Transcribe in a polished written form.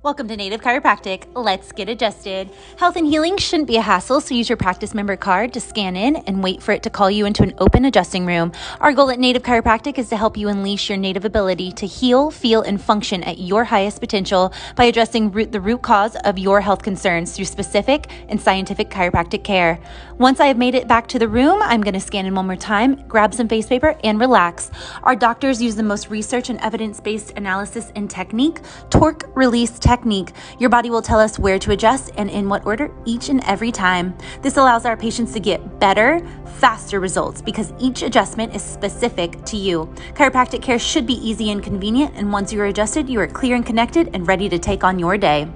Welcome to Native Chiropractic. Let's get adjusted. Health and healing shouldn't be a hassle, so use your practice member card to scan in and wait for it to call you into an open adjusting room. Our goal at Native Chiropractic is to help you unleash your native ability to heal, feel, and function at your highest potential by addressing the root cause of your health concerns through specific and scientific chiropractic care. Once I have made it back to the room, I'm going to scan in one more time, grab some face paper, and relax. Our doctors use the most research and evidence-based analysis and technique, torque release technique. Your body will tell us where to adjust and in what order each and every time. This allows our patients to get better, faster results because each adjustment is specific to you. Chiropractic care should be easy and convenient, and once you are adjusted, you are clear and connected and ready to take on your day.